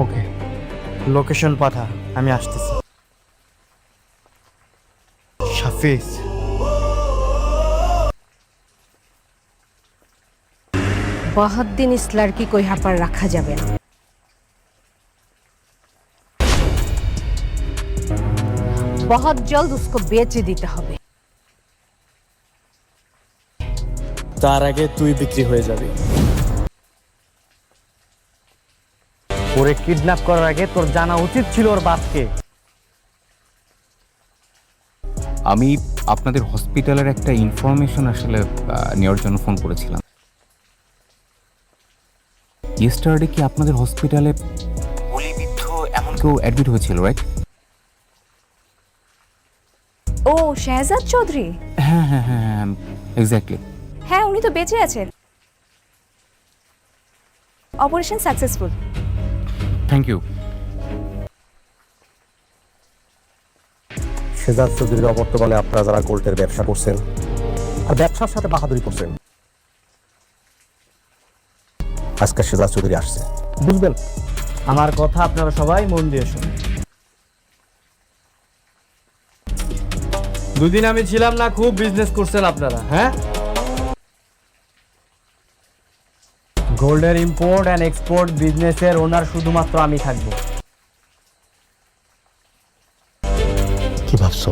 ওকে, location পাঠা, আমি আসতেছি। শাফিজ, बहुत दिन इस लड़की को यहाँ पर रखा जाए ना। बहुत जल्द उसको बेच दीते হবে। তার আগে তুই বিক্রি হয়ে যাবি। ওরে কিডন্যাপ করার আগে তোর জানা উচিত ছিল ওর বাপকে। আমি আপনাদের হসপিটালের একটা ইনফরমেশন আসলে নেওয়ার জন্য ফোন করেছিলাম। ইয়েস্টারডে কি আপনাদের হসপিটালে গুলিবিদ্ধ এমন কেউ অ্যাডমিট হয়েছিল, রাইট? ও শাহজাদ চৌধুরী। হ্যাঁ হ্যাঁ হ্যাঁ হ্যাঁ, এক্স্যাক্টলি। হ্যাঁ, উনি তো বেঁচে আছেন। Operation successful. Thank you. Shehzad চৌধুরীর অবর্তমানে আপনারা যারা গোল্ডের ব্যবসা করছেন আর ব্যবসার সাথে বাহাদুরি করছেন, আজকে শেহজাদ চৌধুরী আসছে, বুঝবেন? আমার কথা আপনারা সবাই মন দিয়ে শুনুন। দুদিন আমি ছিলাম না, খুব বিজনেস করছেন আপনারা। হ্যাঁ, গোল্ডের ইম্পোর্ট অ্যান্ড এক্সপোর্ট বিজনেসের ওনার শুধুমাত্র আমি থাকবো। কি ভাবছো?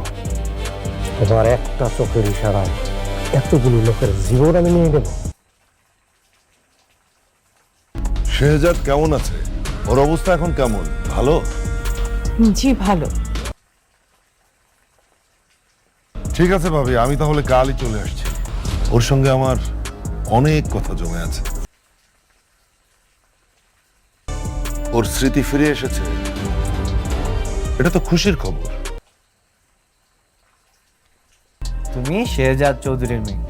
তোমার একটা চোখের ইশারায় এতগুলো লোকের জীবন আমি নিয়ে নেব? শেহজাদ কেমন আছে? ওর অবস্থা এখন কেমন? ভালো? জি ভালো। ঠিক আছে ভাবি, আমি তাহলে কালই চলে আসছি। ওর সঙ্গে আমার অনেক কথা জমে আছে। ওর স্মৃতি ফিরে এসেছে, এটা তো খুশির খবর। তুমি শেহজাদ চৌধুরীর মেয়ে,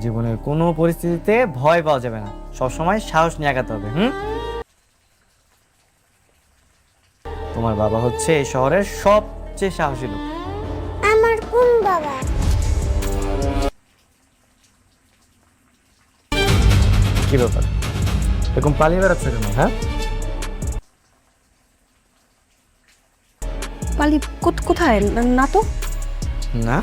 জীবনের কোনো পরিস্থিতিতে ভয় পাওয়া যাবে না, সবসময় সাহস নিয়ে আগাতে হবে। তোমার বাবা হচ্ছে এই শহরের সবচেয়ে সাহসী লোক। আমার কোন বাবা? কি ব্যাপার, এরকম পালিয়ে বেড়াচ্ছে কেন? হ্যাঁ, পালি কোথায়? না তো। না।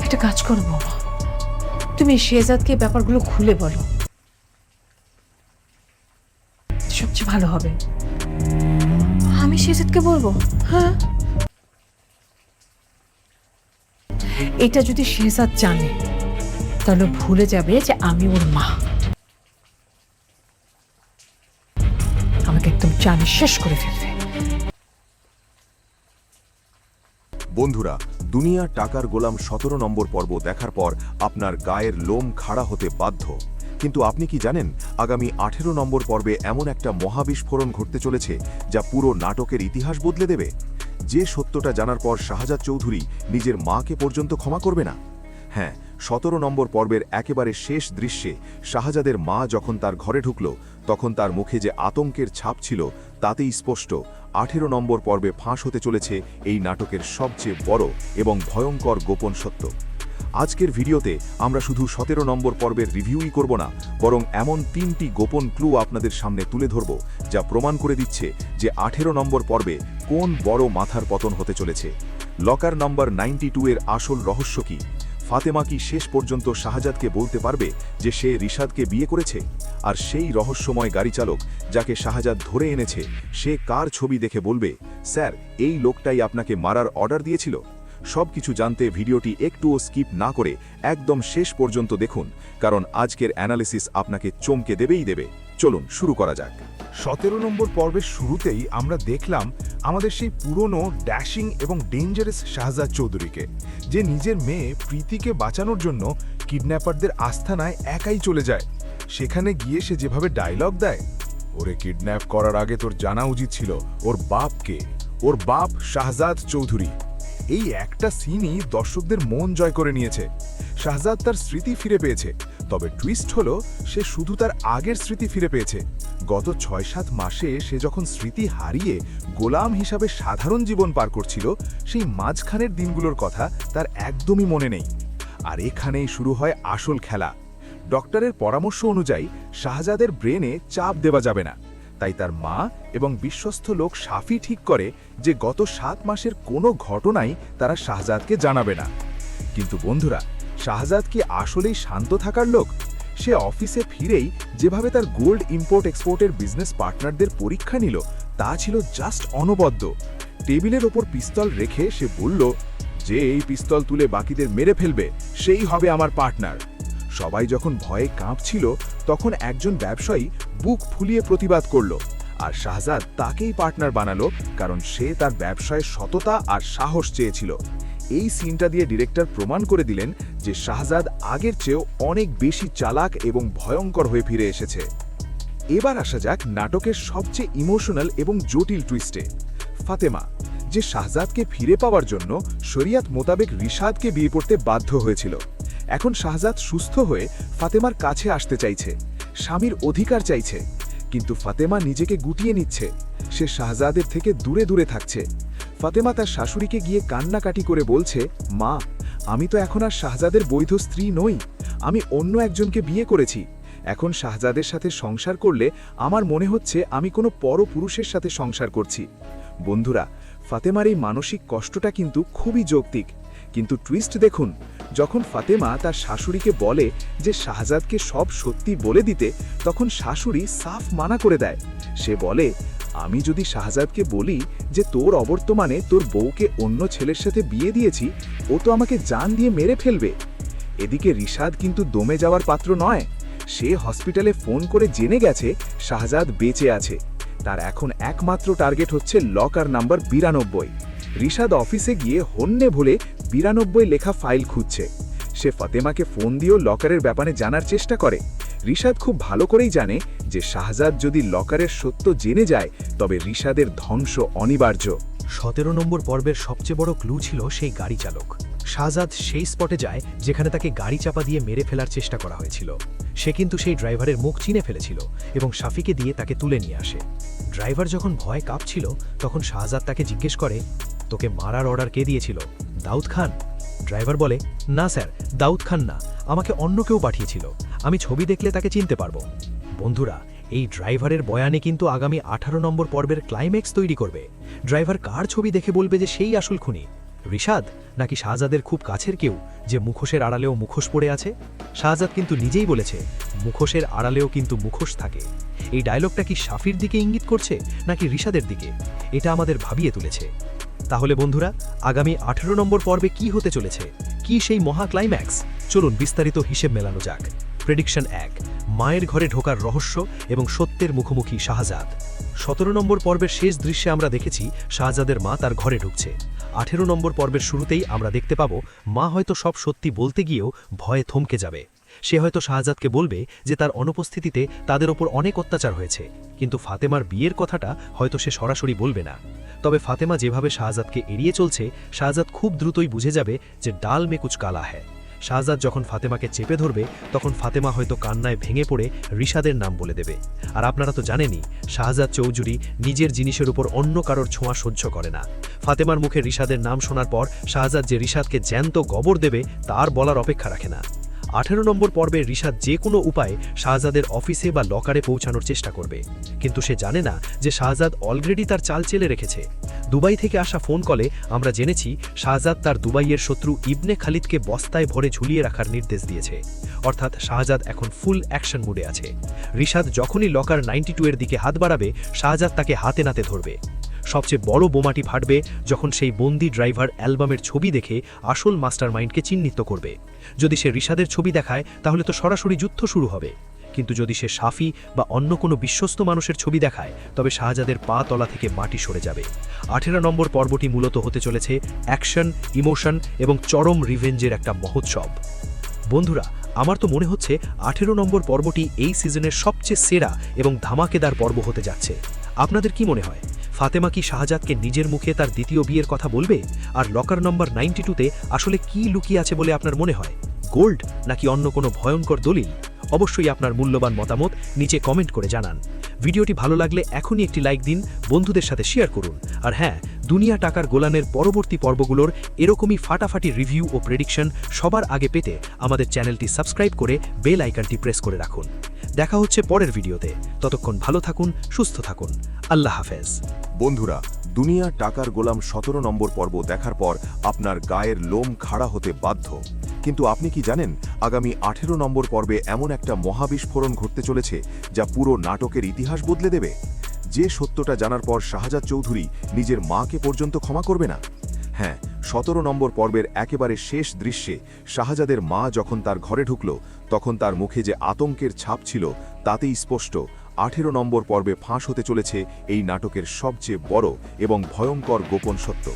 একটা কাজ করো বাবা, তুমি শেহজাদকে ব্যাপারগুলো খুলে বলো, সবচেয়ে ভালো হবে। আমি শেহজাদকে বলবো? হ্যাঁ, এটা যদি শেহজাদ জানে তাহলে ভুলে যাবে যে আমি ওর মা। আমাকে একদম জানে শেষ করে ফেলবে। বন্ধুরা, দুনিয়া টাকার গোলাম 17 নম্বর পর্ব দেখার পর আপনার গায়ের লোম খাড়া হতে বাধ্য। কিন্তু আপনি কি জানেন, আগামী 18 নম্বর পর্বে এমন একটা মহাবিস্ফোরণ ঘটতে চলেছে যা পুরো নাটকের ইতিহাস বদলে দেবে। যে সত্যটা জানার পর শাহজাদ চৌধুরী নিজের মাকে পর্যন্ত ক্ষমা করবে না। হ্যাঁ, 17 নম্বর পর্বের একেবারে শেষ দৃশ্যে শাহজাদের মা যখন তার ঘরে ঢুকল, তখন তার মুখে যে আতঙ্কের ছাপ ছিল তাতেই স্পষ্ট 18 নম্বর পর্বে ফাঁস হতে চলেছে এই নাটকের সবচেয়ে বড় এবং ভয়ঙ্কর গোপন সত্য। আজকের ভিডিওতে আমরা শুধু 17 নম্বর পর্বের রিভিউই করব না, বরং এমন 3টি গোপন ক্লু আপনাদের সামনে তুলে ধরব যা প্রমাণ করে দিচ্ছে যে 18 নম্বর পর্বে কোন বড় মাথার পতন হতে চলেছে। লকার নাম্বার 92 এর আসল রহস্য কি? ফাতেমা কি শেষ পর্যন্ত শাহজাদকে বলতে পারবে যে সে রিশাদকে বিয়ে করেছে? আর সেই রহস্যময় গাড়ি চালক যাকে শাহজাদ ধরে এনেছে, সে কার ছবি দেখে বলবে, স্যার এই লোকটাই আপনাকে মারার অর্ডার দিয়েছিল? সবকিছু জানতে ভিডিওটি একটুও স্কিপ না করে একদম শেষ পর্যন্ত দেখুন, কারণ আজকের অ্যানালিসিস আপনাকে চমকে দেবেই দেবে। চলুন শুরু করা যাক। 17 নম্বর পর্বের শুরুতেই আমরা দেখলাম আমাদের সেই পুরনো ড্যাশিং এবং ডেঞ্জারাস শাহজাদ চৌধুরীকে, যে নিজের মেয়ে প্রীতিকে বাঁচানোর জন্য কিডন্যাপারদের আস্তানায় একাই চলে যায়। সেখানে গিয়ে সে যেভাবে ডায়লগ দেয়, ওরে কিডন্যাপ করার আগে তোর জানা উচিত ছিল ওর বাপকে, ওর বাপ শাহজাদ চৌধুরী। এই একটা সিনই দর্শকদের মন জয় করে নিয়েছে। শাহজাদ তার স্মৃতি ফিরে পেয়েছে, তবে টুইস্ট হলো সে শুধু তার আগের স্মৃতি ফিরে পেয়েছে। গত 6-7 মাসে সে যখন স্মৃতি হারিয়ে গোলাম হিসাবে সাধারণ জীবন পার করছিল, সেই মাঝখানের দিনগুলোর কথা তার একদমই মনে নেই। আর এখানেই শুরু হয় আসল খেলা। ডক্টরের পরামর্শ অনুযায়ী শাহজাদের ব্রেনে চাপ দেওয়া যাবে না। তাই তার মা এবং বিশ্বস্ত লোক শাফি ঠিক করে যে গত 7 মাসের কোনো ঘটনাই তারা শাহজাদকে জানাবে না। কিন্তু বন্ধুরা, শাহজাদ কি আসলেই শান্ত থাকার লোক? সে অফিসে ফিরেই যেভাবে তার গোল্ড ইম্পোর্ট এক্সপোর্টের বিজনেস পার্টনারদের পরীক্ষা নিল তা ছিল জাস্ট অনবদ্য। টেবিলের ওপর পিস্তল রেখে সে বলল, যে এই পিস্তল তুলে বাকিদের মেরে ফেলবে সেই হবে আমার পার্টনার। সবাই যখন ভয়ে কাঁপছিল তখন একজন ব্যবসায়ী বুক ফুলিয়ে প্রতিবাদ করল, আর শাহজাদ তাকেই পার্টনার বানালো, কারণ সে তার ব্যবসায় সততা আর সাহস চেয়েছিল। এই সিনটা দিয়ে ডিরেক্টর প্রমাণ করে দিলেন যে শাহজাদ আগের চেয়েও অনেক বেশি চালাক এবং ভয়ঙ্কর হয়ে ফিরে এসেছে। এবার আসা যাক নাটকের সবচেয়ে ইমোশনাল এবং জটিল টুইস্টে। ফাতেমা, যে শাহজাদকে ফিরে পাওয়ার জন্য শরিয়াত মোতাবেক রিশাদকে বিয়ে করতে বাধ্য হয়েছিল, এখন শাহজাদ সুস্থ হয়ে ফাতেমার কাছে আসতে চাইছে, স্বামীর অধিকার চাইছে। কিন্তু ফাতেমা নিজেকে গুটিয়ে নিচ্ছে, সে শাহজাদের থেকে দূরে দূরে থাকছে। ফাতেমা তার শাশুড়িকে গিয়ে কান্নাকাটি করে বলছে, মা, আমি তো এখন আর শাহজাদের বৈধ স্ত্রী নই, আমি অন্য একজনকে বিয়ে করেছি। এখন শাহজাদের সাথে সংসার করলে আমার মনে হচ্ছে আমি কোনো পরপুরুষের সাথে সংসার করছি। বন্ধুরা, ফাতেমার এই মানসিক কষ্টটা কিন্তু খুবই যৌক্তিক। কিন্তু টুইস্ট দেখুন, যখন ফাতেমা তার শাশুড়িকে বলে যে শাহজাদকে সব সত্যি বলে দিতে, তখন শাশুড়ি সাফ মানা করে দেয়। সে বলে, আমি যদি শাহজাদকে বলি যে তোর অবর্তমানে তোর বউকে অন্য ছেলের সাথে বিয়ে দিয়েছি, ও তো আমাকে জান দিয়ে মেরে ফেলবে। এদিকে রিশাদ কিন্তু দমে যাওয়ার পাত্র নয়। সে হসপিটালে ফোন করে জেনে গেছে শাহজাদ বেঁচে আছে। তার এখন একমাত্র টার্গেট হচ্ছে লকার নাম্বার 92। রিশাদ অফিসে গিয়ে হন্যে ভুলে 92 লেখা ফাইল খুঁজছে। সে ফাতেমাকে ফোন দিয়েও লকারের ব্যাপারে জানার চেষ্টা করে। রিশাদ খুব ভালো করেই জানে যে শাহজাদ যদি লকারের সত্য জেনে যায় তবে রিশাদের ধ্বংস অনিবার্য। 17 নম্বর পর্বের সবচেয়ে বড় ক্লু ছিল সেই গাড়ি চালক। শাহজাদ সেই স্পটে যায় যেখানে তাকে গাড়ি চাপা দিয়ে মেরে ফেলার চেষ্টা করা হয়েছিল। সে কিন্তু সেই ড্রাইভারের মুখ চিনে ফেলেছিল এবং শাফিকে দিয়ে তাকে তুলে নিয়ে আসে। ড্রাইভার যখন ভয় কাঁপছিল তখন শাহজাদ তাকে জিজ্ঞেস করে, তোকে মারার অর্ডার কে দিয়েছিল? দাউদ খান? ড্রাইভার বলে, না স্যার, দাউদ খান না, আমাকে অন্য কেউ পাঠিয়েছিল, আমি ছবি দেখলে তাকে চিনতে পারবো। বন্ধুরা, এই ড্রাইভারের বয়ানে কিন্তু আগামী 18 নম্বর পর্বের ক্লাইম্যাক্স তৈরি করবে। ড্রাইভার কার ছবি দেখে বলবে যে সেই আসল খুনি? রিশাদ নাকি শাহজাদের খুব কাছের কেউ যে মুখোশের আড়ালেও মুখোশ পড়ে আছে? শাহজাদ কিন্তু নিজেই বলেছে, মুখোশের আড়ালেও কিন্তু মুখোশ থাকে। এই ডায়লগটা কি শাফির দিকে ইঙ্গিত করছে নাকি রিশাদের দিকে? এটা আমাদের ভাবিয়ে তুলেছে। তাহলে বন্ধুরা, আগামী 18 নম্বর পর্বে কি হতে চলেছে? কি সেই মহা ক্লাইম্যাক্স? চলুন বিস্তারিত হিসেব মেলানো যাক। প্রেডিকশন 1, মায়ের ঘরে ঢোকার রহস্য এবং সত্যের মুখোমুখি শাহজাদ। 17 নম্বর পর্বের শেষ দৃশ্যে আমরা দেখেছি শাহজাদের মা তার ঘরে ঢুকছে। 18 নম্বর পর্বের শুরুতেই আমরা দেখতে পাবো মা হয়তো সব সত্যি বলতে গিয়েও ভয়ে থমকে যাবে। সে হয়তো শাহজাদকে বলবে যে তার অনুপস্থিতিতে তাদের ওপর অনেক অত্যাচার হয়েছে, কিন্তু ফাতেমার বিয়ের কথাটা হয়তো সে সরাসরি বলবে না। তবে ফাতেমা যেভাবে শাহজাদকে এড়িয়ে চলছে, শাহজাদ খুব দ্রুতই বুঝে যাবে যে ডাল মে কুছ কালা হ্যায়। শাহজাদ যখন ফাতেমাকে চেপে ধরবে তখন ফাতেমা হয়তো কান্নায় ভেঙে পড়ে রিশাদের নাম বলে দেবে। আর আপনারা তো জানেনই, শাহজাদ চৌধুরী নিজের জিনিসের উপর অন্য কারোর ছোঁয়া সহ্য করে না। ফাতেমার মুখে রিশাদের নাম শোনার পর শাহজাদ যে রিশাদকে জ্যান্ত গবর দেবে তার বলার অপেক্ষা রাখে না। 18 নম্বর পর্বে রিশাদ যে কোনো উপায়ে শাহজাদের অফিসে বা লকারে পৌঁছানোর চেষ্টা করবে, কিন্তু সে জানে না যে শাহজাদ অলরেডি তার চাল চেলে রেখেছে। দুবাই থেকে আসা ফোন কলে আমরা জেনেছি শাহজাদ তার দুবাইয়ের শত্রু ইবনে খালিদকে বস্তায় ভরে ঝুলিয়ে রাখার নির্দেশ দিয়েছে। অর্থাৎ শাহজাদ এখন ফুল অ্যাকশন মুডে আছে। রিশাদ যখনই লকার 92 এর দিকে হাত বাড়াবে, শাহজাদ তাকে হাতে নাতে ধরবে। সবচেয়ে বড় বোমাটি ফাটবে যখন সেই বন্দি ড্রাইভার অ্যালবামের ছবি দেখে আসল মাস্টারমাইন্ডকে চিহ্নিত করবে। যদি সে রিশাদের ছবি দেখায় তাহলে তো সরাসরি যুদ্ধ শুরু হবে, কিন্তু যদি সে শাফি বা অন্য কোনো বিশ্বস্ত মানুষের ছবি দেখায় তবে শাহজাদের পা তলা থেকে মাটি সরে যাবে। 18 নম্বর পর্বটি মূলত হতে চলেছে অ্যাকশন, ইমোশন এবং চরম রিভেঞ্জের একটা মহোৎসব। বন্ধুরা, আমার তো মনে হচ্ছে 18 নম্বর পর্বটি এই সিজনের সবচেয়ে সেরা এবং ধামাকেদার পর্ব হতে যাচ্ছে। আপনাদের কি মনে হয়? ফাতেমা কি শাহজাদকে নিজের মুখে তার দ্বিতীয় বিয়ের কথা বলবে? আর লকার নম্বর 92-তে আসলে কি লুকিয়ে আছে বলে আপনার মনে হয়? গোল্ড নাকি অন্য কোনো ভয়ঙ্কর দলিল? অবশ্যই আপনার মূল্যবান মতামত নিচে কমেন্ট করে জানান। ভিডিওটি ভালো লাগলে এখনই একটি লাইক দিন, বন্ধুদের সাথে শেয়ার করুন। আর হ্যাঁ, দুনিয়া টাকার গোলানের পরবর্তী পর্বগুলোর এরকমই ফাটাফাটি রিভিউ ও প্রেডিকশন সবার আগে পেতে আমাদের চ্যানেলটি সাবস্ক্রাইব করে বেল আইকনটি প্রেস করে রাখুন। দেখা হচ্ছে পরের ভিডিওতে। ততক্ষণ ভালো থাকুন, সুস্থ থাকুন। আল্লাহ হাফেজ। বন্ধুরা, দুনিয়া টাকার গোলাম 17 নম্বর পর্ব দেখার পর আপনার গায়ের লোম খাড়া হতে বাধ্য। কিন্তু আপনি কি জানেন, আগামী 18 নম্বর পর্বে এমন একটা মহাবিস্ফোরণ ঘটতে চলেছে যা পুরো নাটকের ইতিহাস বদলে দেবে। যে সত্যটা জানার পর শাহজাদ চৌধুরী নিজের মাকে পর্যন্ত ক্ষমা করবে না। হ্যাঁ, 17 নম্বর পর্বের একেবারে শেষ দৃশ্যে শাহজাদের মা যখন তার ঘরে ঢুকল, তখন তার মুখে যে আতঙ্কের ছাপ ছিল তাতেই স্পষ্ট 18 নম্বর পর্বে ফাঁস হতে চলেছে এই নাটকের সবচেয়ে বড় এবং ভয়ঙ্কর গোপন সত্য।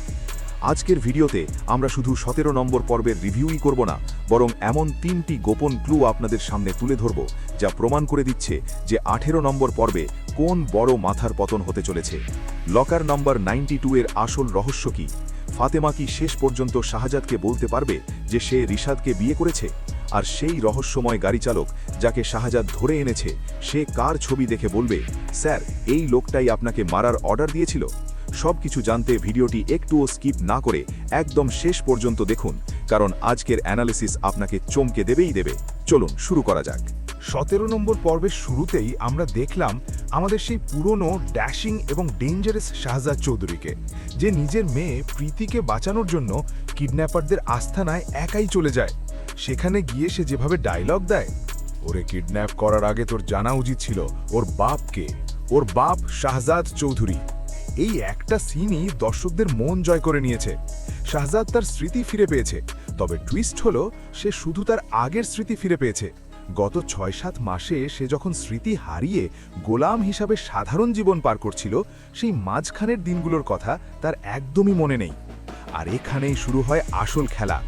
আজকের ভিডিওতে আমরা শুধু 17 নম্বর পর্বের রিভিউই করব না, বরং এমন 3টি গোপন ক্লু আপনাদের সামনে তুলে ধরব যা প্রমাণ করে দিচ্ছে যে 18 নম্বর পর্বে কোন বড় মাথার পতন হতে চলেছে। লকার নাম্বার 92 এর আসল রহস্য কি? ফাতেমা কি শেষ পর্যন্ত শাহজাদকে বলতে পারবে যে সে রিশাদকে বিয়ে করেছে? আর সেই রহস্যময় গাড়ি চালক যাকে শাহজাদ ধরে এনেছে, সে কার ছবি দেখে বলবে, স্যার, এই লোকটাই আপনাকে মারার অর্ডার দিয়েছিল? সবকিছু জানতে ভিডিওটি একটুও স্কিপ না করে একদম শেষ পর্যন্ত দেখুন, কারণ আজকের অ্যানালিসিস আপনাকে চমকে দেবেই দেবে। চলুন শুরু করা যাক। 17 নম্বর পর্বের শুরুতেই আমরা দেখলাম আমাদের সেই পুরনো ড্যাশিং এবং ডেঞ্জারাস শাহজাদ চৌধুরীকে, যে নিজের মেয়ে প্রীতিকে বাঁচানোর জন্য কিডন্যাপারদের আস্তানায় একাই চলে যায়। সেখানে গিয়ে সে যেভাবে ডায়লগ দেয়, ওরে কিডন্যাপ করার আগে তোর জানা উচিত ছিল ওর বাপকে, ওর বাপ শাহজাদ চৌধুরী। এই একটা সিনই দর্শকদের মন জয় করে নিয়েছে। শাহজাদ তার স্মৃতি ফিরে পেয়েছে, তবে টুইস্ট হলো সে শুধু তার আগের স্মৃতি ফিরে পেয়েছে। গত 6-7 মাসে সে যখন স্মৃতি হারিয়ে গোলাম হিসাবে সাধারণ জীবন পার করছিল, সেই মাঝখানের দিনগুলোর কথা তার একদমই মনে নেই। আর এখানেই শুরু হয় আসল খেলা।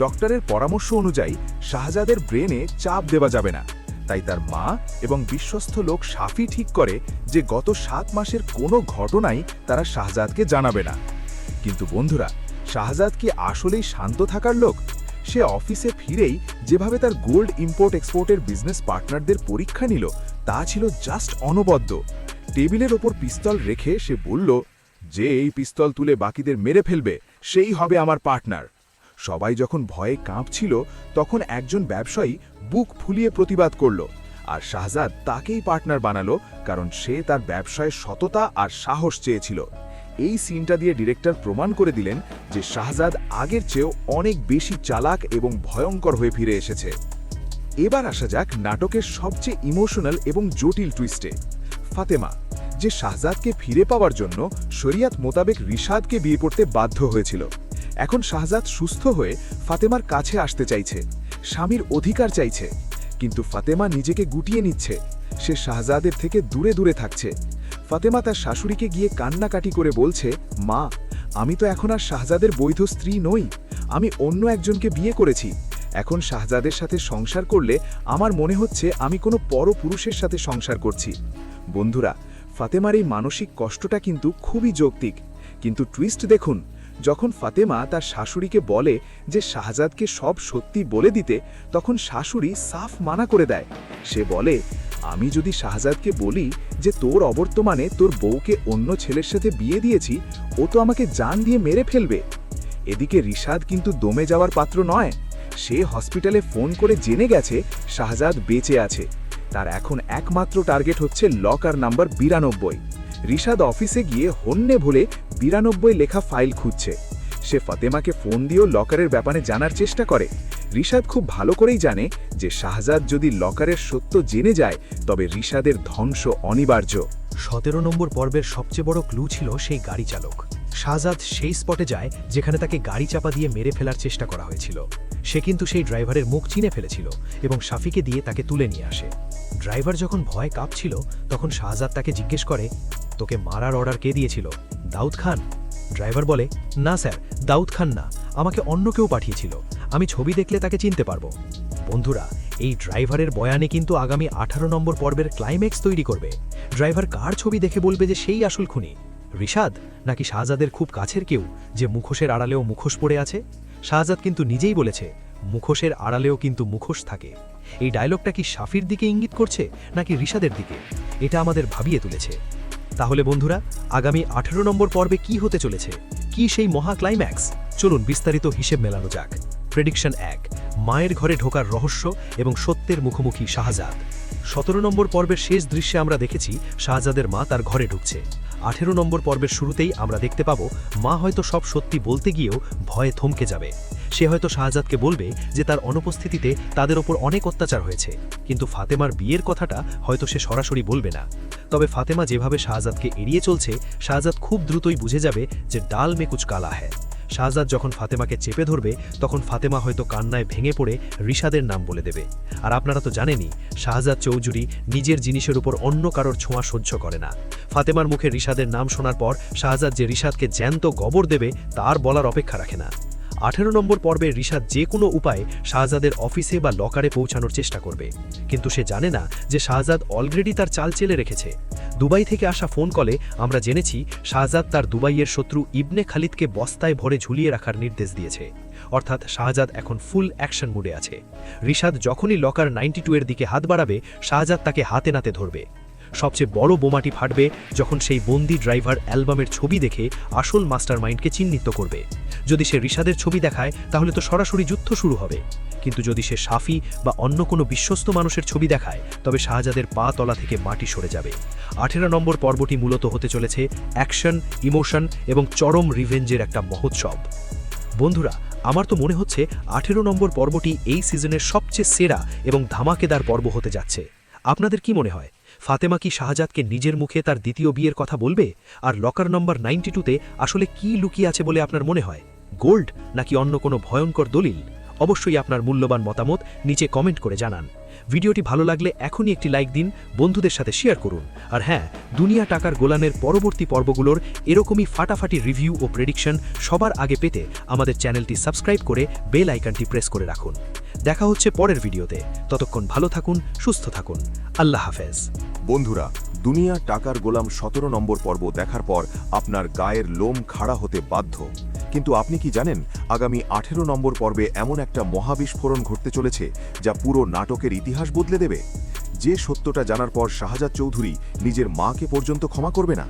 ডক্টরের পরামর্শ অনুযায়ী শাহজাদের ব্রেনে চাপ দেওয়া যাবে না, তাই তার মা এবং বিশ্বস্ত লোক শাফি ঠিক করে যে গত 7 মাসের কোনো ঘটনাই তারা শাহজাদকে জানাবে না। কিন্তু বন্ধুরা, শাহজাদ কি আসলেই শান্ত থাকার লোক? সে অফিসে ফিরেই যেভাবে তার গোল্ড ইম্পোর্ট এক্সপোর্টের বিজনেস পার্টনারদের পরীক্ষা নিল, তা ছিল জাস্ট অনবদ্য। টেবিলের ওপর পিস্তল রেখে সে বলল, যে এই পিস্তল তুলে বাকিদের মেরে ফেলবে সেই হবে আমার পার্টনার। সবাই যখন ভয়ে কাঁপছিল, তখন একজন ব্যবসায়ী বুক ফুলিয়ে প্রতিবাদ করল, আর শাহজাদ তাকেই পার্টনার বানালো, কারণ সে তার ব্যবসায় সততা আর সাহস চেয়েছিল। এই সিনটা দিয়ে ডিরেক্টর প্রমাণ করে দিলেন যে শাহজাদ আগের চেয়েও অনেক বেশি চালাক এবং ভয়ঙ্কর হয়ে ফিরে এসেছে। এবার আসা যাক নাটকের সবচেয়ে ইমোশনাল এবং জটিল টুইস্টে। ফাতেমা, যে শাহজাদকে ফিরে পাওয়ার জন্য শরিয়াত মোতাবেক রিশাদকে বিয়ে করতে বাধ্য হয়েছিল, এখন শাহজাদ সুস্থ হয়ে ফাতেমার কাছে আসতে চাইছে, স্বামীর অধিকার চাইছে। কিন্তু ফাতেমা নিজেকে গুটিয়ে নিচ্ছে, সে শাহজাদের থেকে দূরে দূরে থাকছে। ফাতেমা তার শাশুড়িকে গিয়ে কান্নাকাটি করে বলছে, মা, আমি তো এখন আর শাহজাদের বৈধ স্ত্রী নই, আমি অন্য একজনকে বিয়ে করেছি। এখন শাহজাদের সাথে সংসার করলে আমার মনে হচ্ছে আমি কোনো পরপুরুষের সাথে সংসার করছি। বন্ধুরা, ফাতেমার এই মানসিক কষ্টটা কিন্তু খুবই যৌক্তিক। কিন্তু টুইস্ট দেখুন, যখন ফাতেমা তার শাশুড়িকে বলে যে শাহজাদকে সব সত্যি বলে দিতে, তখন শাশুড়ি সাফ মানা করে দেয়। সে বলে, আমি যদি শাহজাদকে বলি যে তোর অবর্তমানে তোর বউকে অন্য ছেলের সাথে বিয়ে দিয়েছি, ও তো আমাকে জান দিয়ে মেরে ফেলবে। এদিকে রিশাদ কিন্তু দমে যাওয়ার পাত্র নয়। সে হসপিটালে ফোন করে জেনে গেছে শাহজাদ বেঁচে আছে। তার এখন একমাত্র টার্গেট হচ্ছে লকার নাম্বার 92। রিশাদ অফিসে গিয়ে হন্যে ভুলে 92 লেখা ফাইল খুঁজছে। সে ফাতেমাকে ফোন দিয়েও লকারের ব্যাপারে জানার চেষ্টা করে। রিশাদ খুব ভালো করেই জানে যে শাহজাদ যদি লকারের সত্য জেনে যায়, তবে রিশাদের ধ্বংস অনিবার্য। 17 নম্বর পর্বের সবচেয়ে বড় ক্লু ছিল সেই গাড়ি চালক। শাহজাদ সেই স্পটে যায় যেখানে তাকে গাড়ি চাপা দিয়ে মেরে ফেলার চেষ্টা করা হয়েছিল। সে কিন্তু সেই ড্রাইভারের মুখ চিনে ফেলেছিল এবং শাফিকে দিয়ে তাকে তুলে নিয়ে আসে। ড্রাইভার যখন ভয় কাঁপছিল, তখন শাহজাদ তাকে জিজ্ঞেস করে, তোকে মারার অর্ডার কে দিয়েছিল? দাউদ খান? ড্রাইভার বলে, না স্যার, দাউদ খান না, আমাকে অন্য কেউ পাঠিয়েছিল, আমি ছবি দেখলে তাকে চিনতে পারবো। বন্ধুরা, এই ড্রাইভারের বয়ানে কিন্তু আগামী 18 নম্বর পর্বের ক্লাইম্যাক্স তৈরি করবে। ড্রাইভার কার ছবি দেখে বলবে যে সেই আসল খুনি? রিশাদ নাকি শাহজাদের খুব কাছের কেউ, যে মুখোশের আড়ালেও মুখোশ পড়ে আছে? শাহজাদ কিন্তু নিজেই বলেছে, মুখোশের আড়ালেও কিন্তু মুখোশ থাকে। এই ডায়লগটা কি শাফির দিকে ইঙ্গিত করছে নাকি রিশাদের দিকে? এটা আমাদের ভাবিয়ে তুলেছে। তাহলে বন্ধুরা, আগামী 18 নম্বর পর্বে কি হতে চলেছে? কি সেই মহা ক্লাইম্যাক্স? চলুন বিস্তারিত হিসেব মেলানো যাক। প্রেডিকশন 1, মায়ের ঘরে ঢোকার রহস্য এবং সত্যের মুখোমুখি শাহজাদ। 17 নম্বর পর্বের শেষ দৃশ্যে আমরা দেখেছি শাহজাদের মা তার ঘরে ঢুকছে। 18 নম্বর পর্বের শুরুতেই আমরা দেখতে পাবো মা হয়তো সব সত্যি বলতে গিয়েও ভয়ে থমকে যাবে। সে হয়তো শাহজাদকে বলবে যে তার অনুপস্থিতিতে তাদের ওপর অনেক অত্যাচার হয়েছে, কিন্তু ফাতেমার বিয়ের কথাটা হয়তো সে সরাসরি বলবে না। তবে ফাতেমা যেভাবে শাহজাদকে এড়িয়ে চলছে, শাহজাদ খুব দ্রুতই বুঝে যাবে যে ডাল মে কুছ কালা হ্যায়। শাহজাদ যখন ফাতেমাকে চেপে ধরবে, তখন ফাতেমা হয়তো কান্নায় ভেঙে পড়ে রিশাদের নাম বলে দেবে। আর আপনারা তো জানেনই, শাহজাদ চৌধুরী নিজের জিনিসের উপর অন্য কারোর ছোঁয়া সহ্য করে না। ফাতেমার মুখে রিশাদের নাম শোনার পর শাহজাদ যে রিশাদকে জ্যান্ত গবর দেবে তার বলার অপেক্ষা রাখে না। 18 নম্বর পর্বে রিশাদ যে কোনো উপায়ে শাহজাদের অফিসে বা লকারে পৌঁছানোর চেষ্টা করবে, কিন্তু সে জানে না যে শাহজাদ অলরেডি তার চাল চেলে রেখেছে। দুবাই থেকে আসা ফোন কলে আমরা জেনেছি শাহজাদ তার দুবাইয়ের শত্রু ইবনে খালিদকে বস্তায় ভরে ঝুলিয়ে রাখার নির্দেশ দিয়েছে। অর্থাৎ শাহজাদ এখন ফুল অ্যাকশন মুডে আছে। রিশাদ যখনই লকার 92 এর দিকে হাত বাড়াবে, শাহজাদ তাকে হাতে নাতে ধরবে। সবচেয়ে বড় বোমাটি ফাটবে যখন সেই বন্দি ড্রাইভার অ্যালবামের ছবি দেখে আসল মাস্টারমাইন্ডকে চিহ্নিত করবে। যদি সে রিশাদের ছবি দেখায় তাহলে তো সরাসরি যুদ্ধ শুরু হবে, কিন্তু যদি সে সাফি বা অন্য কোনো বিশ্বস্ত মানুষের ছবি দেখায় তবে শাহজাদের পা তলা থেকে মাটি সরে যাবে। 18 নম্বর পর্বটি মূলত হতে চলেছে অ্যাকশন, ইমোশন এবং চরম রিভেঞ্জের একটা মহোৎসব। বন্ধুরা, আমার তো মনে হচ্ছে 18 নম্বর পর্বটি এই সিজনের সবচেয়ে সেরা এবং ধামাকেদার পর্ব হতে যাচ্ছে। আপনাদের কি মনে হয়, ফাতেমা কি শাহজাদকে নিজের মুখে তার দ্বিতীয় বিয়ের কথা বলবে? আর লকার নম্বর 92তে আসলে কি লুকিয়ে আছে বলে আপনার মনে হয়? গোল্ড নাকি অন্য কোনো ভয়ঙ্কর দলিল? অবশ্যই আপনার মূল্যবান মতামত নিচে কমেন্ট করে জানান। ভিডিওটি ভালো লাগলে এখনই একটি লাইক দিন, বন্ধুদের সাথে শেয়ার করুন। আর হ্যাঁ, দুনিয়া টাকার গোলানের পরবর্তী পর্বগুলোর এরকমই ফাটাফাটি রিভিউ ও প্রেডিকশন সবার আগে পেতে আমাদের চ্যানেলটি সাবস্ক্রাইব করে বেল আইকনটি প্রেস করে রাখুন। দেখা হচ্ছে পরের ভিডিওতে। ততক্ষণ ভালো থাকুন, সুস্থ থাকুন। আল্লাহ হাফেজ। বন্ধুরা, দুনিয়া টাকার গোলাম 17 নম্বর পর্ব দেখার পর আপনার গায়ের লোম খাড়া হতে বাধ্য। কিন্তু আপনি কি জানেন, আগামী 18 নম্বর পর্বে এমন একটা মহাবিস্ফোরণ ঘটতে চলেছে যা পুরো নাটকের ইতিহাস বদলে দেবে। যে সত্যটা জানার পর শাহজাদ চৌধুরী নিজের মাকে পর্যন্ত ক্ষমা করবে না।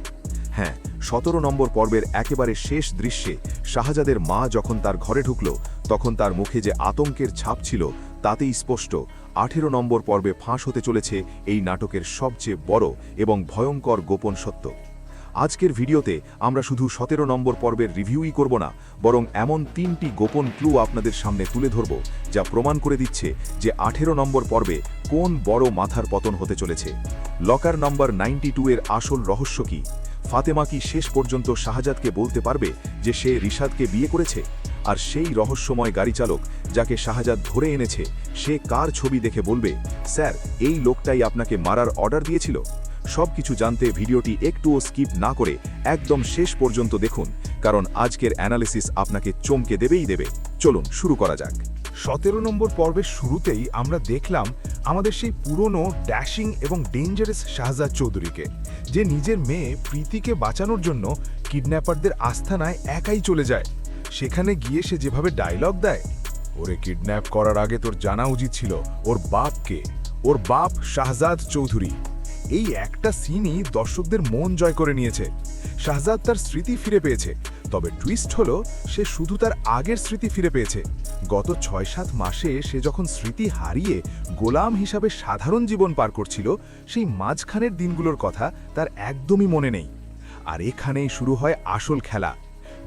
হ্যাঁ, 17 নম্বর পর্বের একেবারে শেষ দৃশ্যে শাহজাদের মা যখন তার ঘরে ঢুকল, তখন তার মুখে যে আতঙ্কের ছাপ ছিল তাতেই স্পষ্ট 18 নম্বর পর্বে ফাঁস হতে চলেছে এই নাটকের সবচেয়ে বড় এবং ভয়ঙ্কর গোপন সত্য। আজকের ভিডিওতে আমরা শুধু 17 নম্বর পর্বের রিভিউই করব না, বরং এমন 3টি গোপন ক্লু আপনাদের সামনে তুলে ধরব যা প্রমাণ করে দিচ্ছে যে 18 নম্বর পর্বে কোন বড় মাথার পতন হতে চলেছে। লকার নম্বর 92 এর আসল রহস্য কি? ফাতেমা কি শেষ পর্যন্ত শাহজাদকে বলতে পারবে যে সে রিশাদকে বিয়ে করেছে? আর সেই রহস্যময় গাড়ি চালক যাকে শাহজাদ ধরে এনেছে, সে কার ছবি দেখে বলবে, স্যার, এই লোকটাই আপনাকে মারার অর্ডার দিয়েছিল? সবকিছু জানতে ভিডিওটি একটুও স্কিপ না করে একদম শেষ পর্যন্ত দেখুন, কারণ আজকের অ্যানালিসিস আপনাকে চমকে দেবেই দেবে। চলুন শুরু করা যাক। 17 নম্বর পর্বের শুরুতেই আমরা দেখলাম আমাদের সেই পুরনো ড্যাশিং এবং ডেঞ্জারাস শাহজাদ চৌধুরীকে, যে নিজের মেয়ে প্রীতিকে বাঁচানোর জন্য কিডন্যাপারদের আস্তানায় একাই চলে যায়। সেখানে গিয়ে সে যেভাবে ডায়লগ দেয়, ওরে কিডন্যাপ করার আগে তোর জানা উচিত ছিল ওর বাপকে, ওর বাপ শাহজাদ চৌধুরী। এই একটা সিনই দর্শকদের মন জয় করে নিয়েছে। শাহজাদ তার স্মৃতি ফিরে পেয়েছে, তবে টুইস্ট হলো সে শুধু তার আগের স্মৃতি ফিরে পেয়েছে। গত 6-7 মাসে সে যখন স্মৃতি হারিয়ে গোলাম হিসাবে সাধারণ জীবন পার করছিল, সেই মাঝখানের দিনগুলোর কথা তার একদমই মনে নেই। আর এখানেই শুরু হয় আসল খেলা।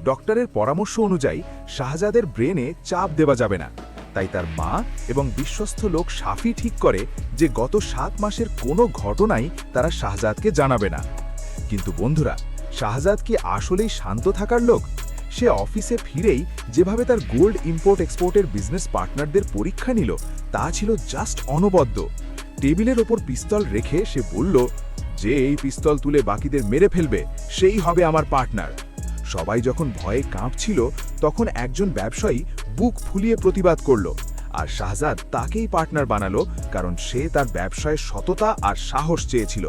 ডক্টরের পরামর্শ অনুযায়ী শাহজাদের ব্রেনে চাপ দেওয়া যাবে না, তাই তার মা এবং বিশ্বস্ত লোক সাফি ঠিক করে যে গত 7 মাসের কোনো ঘটনাই তারা শাহজাদকে জানাবে না। কিন্তু বন্ধুরা, শাহজাদ কি আসলেই শান্ত থাকার লোক? সে অফিসে ফিরেই যেভাবে তার গোল্ড ইম্পোর্ট এক্সপোর্টের বিজনেস পার্টনারদের পরীক্ষা নিল, তা ছিল জাস্ট অনবদ্য। টেবিলের ওপর পিস্তল রেখে সে বলল, যে এই পিস্তল তুলে বাকিদের মেরে ফেলবে সেই হবে আমার পার্টনার। সবাই যখন ভয়ে কাঁপছিল, তখন একজন ব্যবসায়ী বুক ফুলিয়ে প্রতিবাদ করল, আর শাহজাদ তাকেই পার্টনার বানালো, কারণ সে তার ব্যবসায় সততা আর সাহস চেয়েছিল।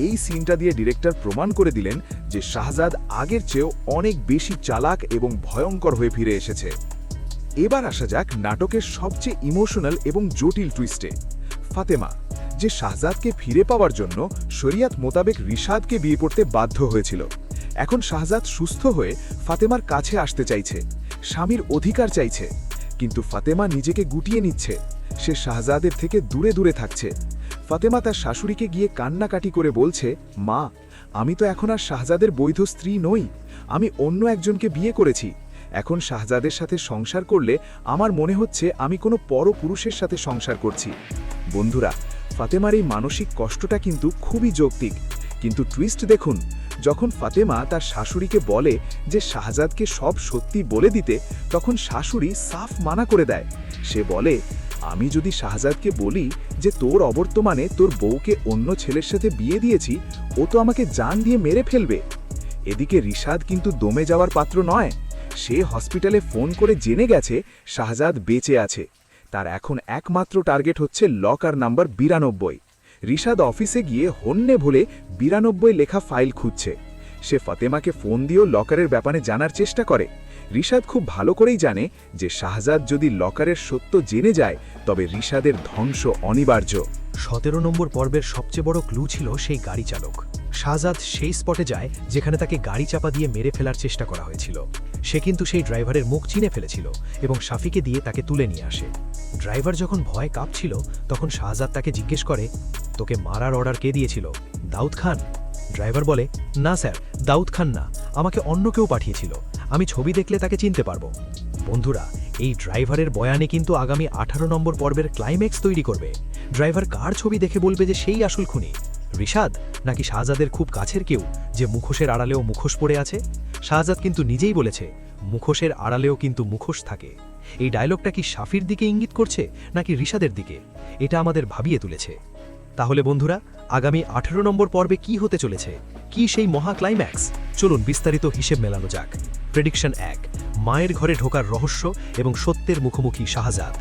এই সিনটা দিয়ে ডিরেক্টর প্রমাণ করে দিলেন যে শাহজাদ আগের চেয়েও অনেক বেশি চালাক এবং ভয়ঙ্কর হয়ে ফিরে এসেছে। এবার আসা যাক নাটকের সবচেয়ে ইমোশনাল এবং জটিল টুইস্টে। ফাতেমা, যে শাহজাদকে ফিরে পাওয়ার জন্য শরিয়াত মোতাবেক রিশাদকে বিয়ে করতে বাধ্য হয়েছিল। এখন শাহজাদ সুস্থ হয়ে ফাতেমার কাছে আসতে চাইছে, স্বামীর অধিকার চাইছে, কিন্তু ফাতেমা নিজেকে গুটিয়ে নিচ্ছে। সে শাহজাদের থেকে দূরে দূরে থাকছে। ফাতেমা তার শাশুড়িকে গিয়ে কান্নাকাটি করে বলছে, মা, আমি তো এখন আর শাহজাদের বৈধ স্ত্রী নই, আমি অন্য একজনকে বিয়ে করেছি। এখন শাহজাদের সাথে সংসার করলে আমার মনে হচ্ছে আমি কোনো পরপুরুষের সাথে সংসার করছি। বন্ধুরা, ফাতেমার এই মানসিক কষ্টটা কিন্তু খুবই যৌক্তিক, কিন্তু টুইস্ট দেখুন। যখন ফাতেমা তার শাশুড়িকে বলে যে শাহজাদকে সব সত্যি বলে দিতে, তখন শাশুড়ি সাফ মানা করে দেয়। সে বলে, আমি যদি শাহজাদকে বলি যে তোর অবর্তমানে তোর বউকে অন্য ছেলের সাথে বিয়ে দিয়েছি, ও তো আমাকে জান দিয়ে মেরে ফেলবে। এদিকে রিশাদ কিন্তু দমে যাওয়ার পাত্র নয়। সে হসপিটালে ফোন করে জেনে গেছে শাহজাদ বেঁচে আছে। তার এখন একমাত্র টার্গেট হচ্ছে লকার নাম্বার 92। রিশাদ অফিসে গিয়ে হন্যে ভুলে 92 লেখা ফাইল খুঁজছে। সে ফাতেমাকে ফোন দিয়েও লকারের ব্যাপারে জানার চেষ্টা করে। রিশাদ খুব ভালো করেই জানে যে শাহজাদ যদি লকারের সত্য জেনে যায় তবে রিশাদের ধ্বংস অনিবার্য। 17 নম্বর পর্বের সবচেয়ে বড় ক্লু ছিল সেই গাড়ি চালক। শাহজাদ সেই স্পটে যায় যেখানে তাকে গাড়ি চাপা দিয়ে মেরে ফেলার চেষ্টা করা হয়েছিল। সে কিন্তু সেই ড্রাইভারের মুখ চিনে ফেলেছিল এবং শাফিকে দিয়ে তাকে তুলে নিয়ে আসে। ড্রাইভার যখন ভয় কাঁপছিল তখন শাহজাদ তাকে জিজ্ঞেস করে, তোকে মারার অর্ডার কে দিয়েছিল? দাউদ খান? ড্রাইভার বলে, না স্যার, দাউদ খান না, আমাকে অন্য কেউ পাঠিয়েছিল, আমি ছবি দেখলে তাকে চিনতে পারবো। বন্ধুরা, এই ড্রাইভারের বয়ানে কিন্তু আগামী 18 নম্বর পর্বের ক্লাইম্যাক্স তৈরি করবে। ড্রাইভার কার ছবি দেখে বলবে যে সেই আসল খুনি? রিশাদ নাকি শাহজাদের খুব কাছের কেউ যে মুখোশের আড়ালেও মুখোশ পড়ে আছে? শাহজাদ কিন্তু নিজেই বলেছে, মুখোশের আড়ালেও কিন্তু মুখোশ থাকে। এই ডায়লগটা কি শাফির দিকে ইঙ্গিত করছে নাকি রিশাদের দিকে? এটা আমাদের ভাবিয়ে তুলেছে। তাহলে বন্ধুরা, আগামী 18 নম্বর পর্বে কি হতে চলেছে? কি সেই মহা ক্লাইম্যাক্স? চলুন বিস্তারিত হিসেব মেলানো যাক। প্রেডিকশন 1, মায়ের ঘরে ঢোকার রহস্য এবং সত্যের মুখোমুখি শাহজাদ।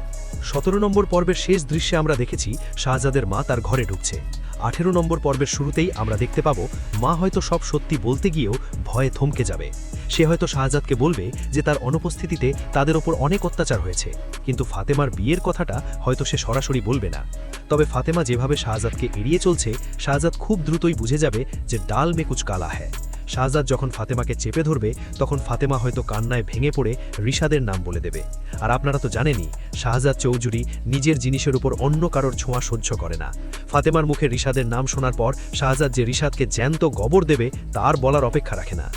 17 নম্বর পর্বের শেষ দৃশ্যে আমরা দেখেছি শাহজাদের মা তার ঘরে ঢুকছে। 18 নম্বর পর্বের শুরুতেই আমরা দেখতে পাবো মা হয়তো সব সত্যি বলতে গিয়েও ভয়ে থমকে যাবে। সে হয়তো শাহজাদকে বলবে যে তার অনুপস্থিতিতে তাদের ওপর অনেক অত্যাচার হয়েছে, কিন্তু ফাতেমার বিয়ের কথাটা হয়তো সে সরাসরি বলবে না। তবে ফাতেমা যেভাবে শাহজাদকে এড়িয়ে চলছে, শাহজাদ খুব দ্রুতই বুঝে যাবে যে ডাল মে কুছ কালা হ্যায়। শাহজাদ যখন ফাতেমাকে চেপে ধরবে তখন ফাতেমা হয়তো কান্নায় ভেঙে পড়ে রিশাদের নাম বলে দেবে। আর আপনারা তো জানেনই, শাহজাদ চৌধুরী নিজের জিনিসের উপর অন্য কারোর ছোঁয়া সহ্য করে না। ফাতেমার মুখে রিশাদের নাম শোনার পর শাহজাদ যে রিশাদকে জ্যান্ত গবর দেবে তার বলার অপেক্ষা রাখে না।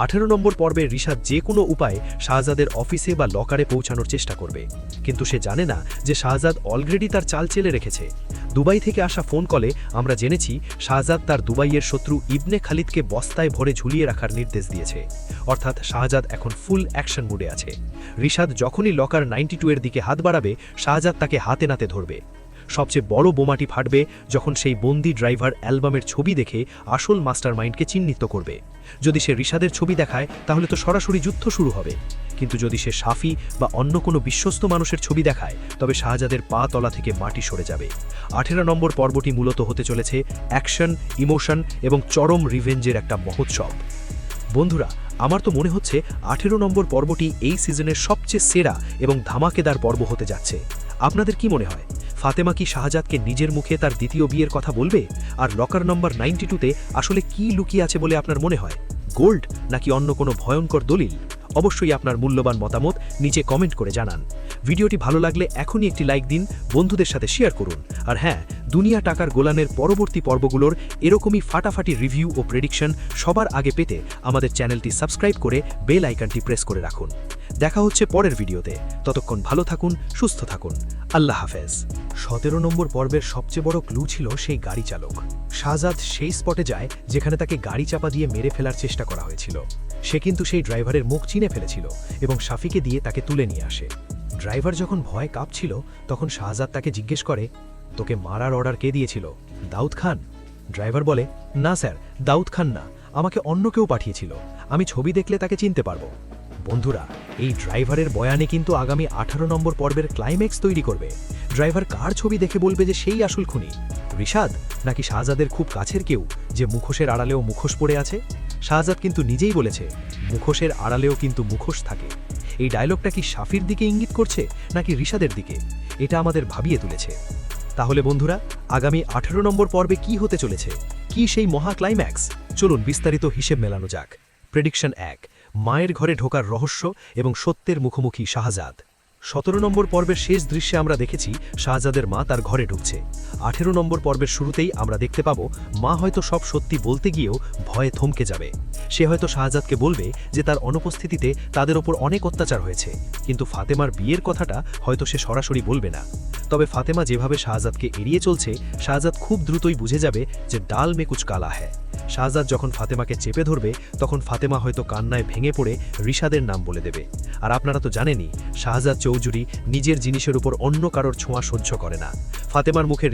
18 নম্বর পর্বে রিশাদ যে কোনো উপায়ে শাহজাদের অফিসে বা লকারে পৌঁছানোর চেষ্টা করবে, কিন্তু সে জানে না যে শাহজাদ অলরেডি তার চাল চেলে রেখেছে। দুবাই থেকে আসা ফোন কলে আমরা জেনেছি শাহজাদ তার দুবাইয়ের শত্রু ইবনে খালিদকে বস্তায় ভরে ঝুলিয়ে রাখার নির্দেশ দিয়েছে। অর্থাৎ শাহজাদ এখন ফুল অ্যাকশন মুডে আছে। রিশাদ যখনই লকার 92 এর দিকে হাত বাড়াবে, শাহজাদ তাকে হাতে নাতে ধরবে। সবচেয়ে বড় বোমাটি ফাটবে যখন সেই বন্দি ড্রাইভার অ্যালবামের ছবি দেখে আসল মাস্টারমাইন্ডকে চিহ্নিত করবে। যদি সে রিশাদের ছবি দেখায় তাহলে তো সরাসরি যুদ্ধ শুরু হবে, কিন্তু যদি সে শাফি বা অন্য কোনো বিশ্বস্ত মানুষের ছবি দেখায় তবে শাহজাদের পা তলা থেকে মাটি সরে যাবে। 18 নম্বর পর্বটি মূলত হতে চলেছে অ্যাকশন, ইমোশন এবং চরম রিভেঞ্জের একটা মহোৎসব। বন্ধুরা, আমার তো মনে হচ্ছে 18 নম্বর পর্বটি এই সিজনের সবচেয়ে সেরা এবং ধামাকেদার পর্ব হতে যাচ্ছে। আপনাদের কি মনে হয়? ফাতেমা কি শাহজাদকে নিজের মুখে তার দ্বিতীয় বিয়ের কথা বলবে? আর লকার নম্বর 92-তে আসলে কি লুকিয়ে আছে বলে আপনার মনে হয়? গোল্ড নাকি অন্য কোনো ভয়ঙ্কর দলিল? অবশ্যই আপনার মূল্যবান মতামত নিচে কমেন্ট করে জানান। ভিডিওটি ভালো লাগলে এখনই একটি লাইক দিন, বন্ধুদের সাথে শেয়ার করুন। আর হ্যাঁ, দুনিয়া টাকার গোলানের পরবর্তী পর্বগুলোর এরকমই ফাটাফাটি রিভিউ ও প্রেডিকশন সবার আগে পেতে আমাদের চ্যানেলটি সাবস্ক্রাইব করে বেল আইকনটি প্রেস করে রাখুন। দেখা হচ্ছে পরের ভিডিওতে। ততক্ষণ ভালো থাকুন, সুস্থ থাকুন। আল্লাহ হাফেজ। 17 নম্বর পর্বের সবচেয়ে বড় ক্লু ছিল সেই গাড়ি চালক। শাহজাদ সেই স্পটে যায় যেখানে তাকে গাড়ি চাপা দিয়ে মেরে ফেলার চেষ্টা করা হয়েছিল। সে কিন্তু সেই ড্রাইভারের মুখ চিনে ফেলেছিল এবং শাফিকে দিয়ে তাকে তুলে নিয়ে আসে। ড্রাইভার যখন ভয় কাঁপছিল তখন শাহজাদ তাকে জিজ্ঞেস করে, তোকে মারার অর্ডার কে দিয়েছিল? দাউদ খান? ড্রাইভার বলে, না স্যার, দাউদ খান না, আমাকে অন্য কেউ পাঠিয়েছিল, আমি ছবি দেখলে তাকে চিনতে পারবো। বন্ধুরা, এই ড্রাইভারের বয়ানে কিন্তু আগামী 18 নম্বর পর্বের ক্লাইম্যাক্স তৈরি করবে। ড্রাইভার কার ছবি দেখে বলবে যে সেই আসল খুনি? রিশাদ নাকি শাহজাদের খুব কাছের কেউ যে মুখোশের আড়ালেও মুখোশ পড়ে আছে? শাহজাদ কিন্তু নিজেই বলেছে, মুখোশের আড়ালেও কিন্তু মুখোশ থাকে। এই ডায়লগটা কি শাফির দিকে ইঙ্গিত করছে নাকি রিশাদের দিকে? এটা আমাদের ভাবিয়ে তুলেছে। তাহলে বন্ধুরা, আগামী 18 নম্বর পর্বে কি হতে চলেছে? কি সেই মহা ক্লাইম্যাক্স? চলুন বিস্তারিত হিসেব মেলানো যাক। প্রেডিকশন 1, মায়ের ঘরে ঢোকার রহস্য এবং সত্যের মুখোমুখি শাহজাদ। 17 নম্বর পর্বের শেষ দৃশ্যে আমরা দেখেছি শাহজাদের মা তার ঘরে ঢুকছে। 18 নম্বর পর্বের শুরুতেই আমরা দেখতে পাবো মা হয়তো সব সত্যি বলতে গিয়েও ভয়ে থমকে যাবে। সে হয়তো শাহজাদকে বলবে যে তার অনুপস্থিতিতে তাদের ওপর অনেক অত্যাচার হয়েছে, কিন্তু ফাতেমার বিয়ের কথাটা হয়তো সে সরাসরি বলবে না। তবে ফাতেমা যেভাবে শাহজাদকে এড়িয়ে চলছে, শাহজাদ খুব দ্রুতই বুঝে যাবে যে ডাল মে কুছ কালা হ্যায়। শাহজাদ যখন ফাতেমাকে চেপে ধরবে, তখন ফাতেমা হয়তো কান্নায় ভেঙে পড়ে রিশাদের নাম বলে দেবে। আর আপনারা তো জানেনই, শাহজাদ চৌধুরী নিজের জিনিসের উপর অন্য কারোর ছোঁয়া সহ্য করে না। ফাতেমার মুখে